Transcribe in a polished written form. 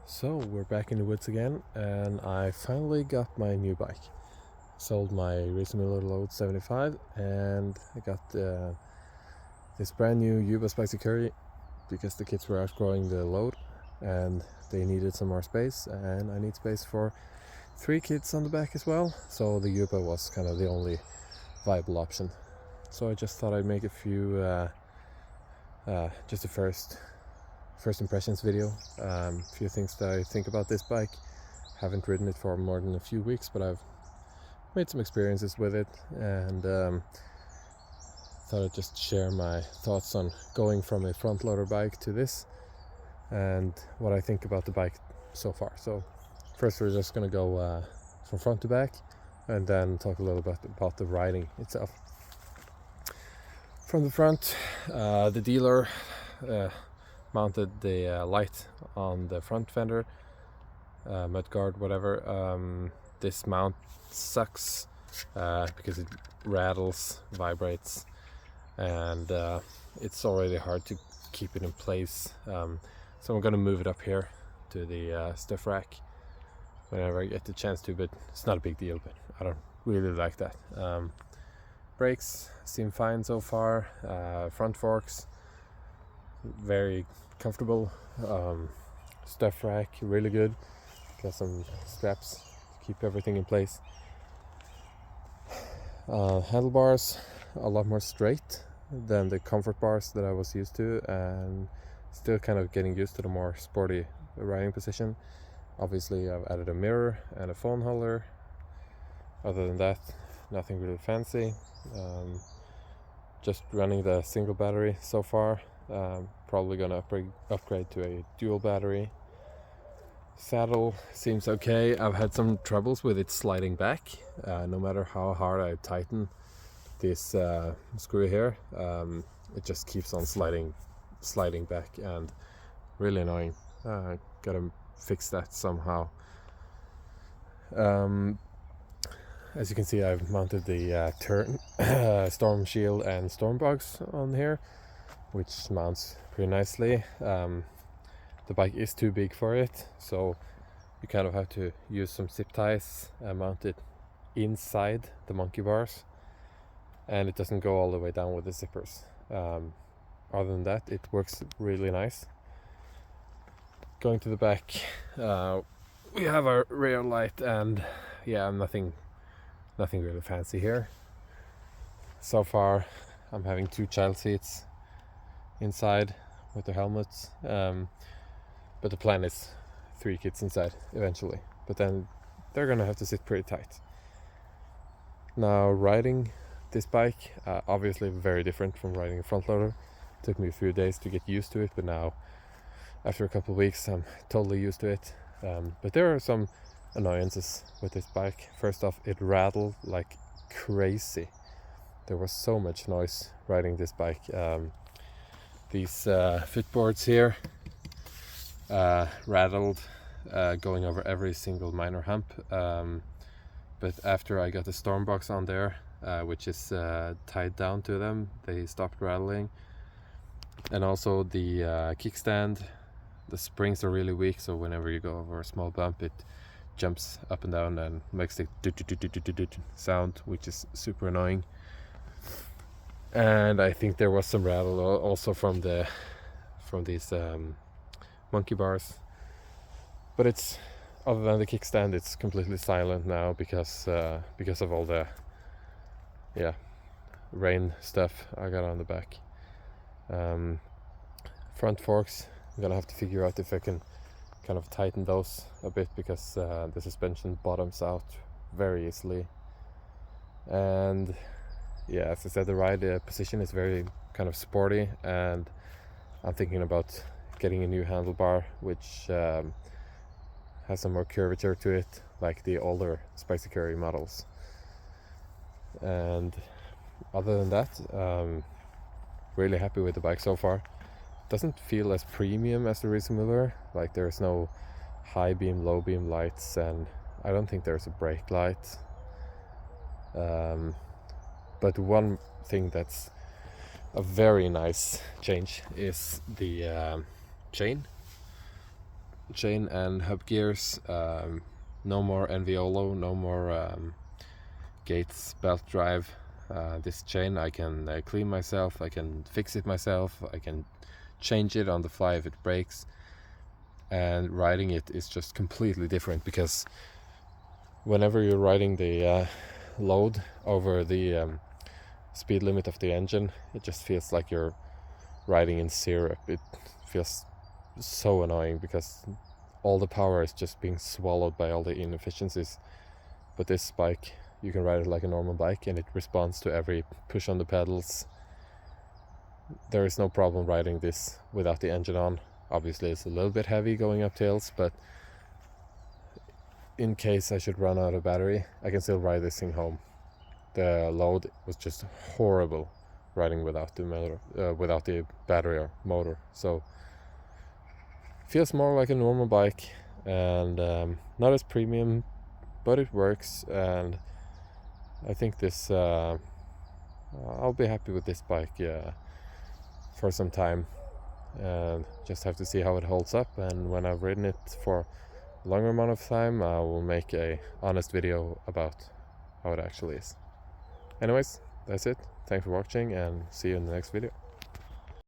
So we're back in the woods again, and I finally got my new bike. Sold my Racing Miller Load 75, and I got this brand new Yuba Spicy Curry because the kids were outgrowing the load and they needed some more space, and I need space for 3 kids on the back as well, so the Yuba was kind of the only viable option. So I just thought I'd make a few just a first impressions video. A few things that I think about this bike. Haven't ridden it for more than a few weeks, but I've made some experiences with it, and thought I'd just share my thoughts on going from a front loader bike to this and what I think about the bike so far. So first we're just going to go from front to back and then talk a little bit about the riding itself. From the front, the dealer mounted the light on the front fender, mudguard, whatever. This mount sucks because it rattles, vibrates, and it's already hard to keep it in place. So I'm gonna move it up here to the stuff rack whenever I get the chance to, but it's not a big deal, but I don't really like that. Brakes seem fine so far. Front forks, very comfortable. Stuff rack, really good. Got some straps to keep everything in place. Handlebars, a lot more straight than the comfort bars that I was used to, and still kind of getting used to the more sporty riding position. Obviously I've added a mirror and a phone holder. Other than that, nothing really fancy. Just running the single battery so far. Probably gonna upgrade to a dual battery. Saddle seems okay. I've had some troubles with it sliding back. No matter how hard I tighten this screw here, it just keeps on sliding back, and really annoying. Gotta fix that somehow. As you can see, I've mounted the Storm Shield and Storm Box on here, which mounts pretty nicely. The bike is too big for it, so you kind of have to use some zip ties and mount it inside the monkey bars, and it doesn't go all the way down with the zippers. Other than that, it works really nice. Going to the back, we have our rear light, and yeah, nothing really fancy here. So far I'm having 2 child seats inside with their helmets, but the plan is 3 kids inside eventually, but then they're gonna have to sit pretty tight. Now, riding this bike, obviously very different from riding a front loader. Took me a few days to get used to it, but now after a couple of weeks I'm totally used to it. But there are some annoyances with this bike. First off, it rattled like crazy. There was so much noise riding this bike. These footboards here rattled, going over every single minor hump. But after I got the storm box on there, which is tied down to them, they stopped rattling. And also the kickstand, the springs are really weak, so whenever you go over a small bump, it jumps up and down and makes the sound, which is super annoying. And I think there was some rattle also from these monkey bars, but it's, other than the kickstand, it's completely silent now because of all the rain stuff I got on the back. Front forks, I'm gonna have to figure out if I can kind of tighten those a bit, because the suspension bottoms out very easily. And yeah, as I said, the ride position is very kind of sporty, and I'm thinking about getting a new handlebar which has some more curvature to it, like the older Spicy Curry models. And other than that, really happy with the bike so far. Doesn't feel as premium as the Racing Miller. Like, there's no high beam, low beam lights, and I don't think there's a brake light. But one thing that's a very nice change is the chain. chain and hub gears. No more NVOLO, no more Gates belt drive. This chain I can clean myself, I can fix it myself, I can change it on the fly if it breaks, and riding it is just completely different, because whenever you're riding the load over the speed limit of the engine, it just feels like you're riding in syrup. It feels so annoying because all the power is just being swallowed by all the inefficiencies. But this bike, you can ride it like a normal bike and it responds to every push on the pedals. There is no problem riding this without the engine on. Obviously it's a little bit heavy going up hills, but in case I should run out of battery, I can still ride this thing home. The load was just horrible riding without the motor, without the battery or motor. So feels more like a normal bike, and not as premium, but it works. And I think this I'll be happy with this bike for some time, and just have to see how it holds up. And when I've ridden it for a longer amount of time, I will make a honest video about how it actually is. Anyways, that's it. Thanks for watching, and see you in the next video.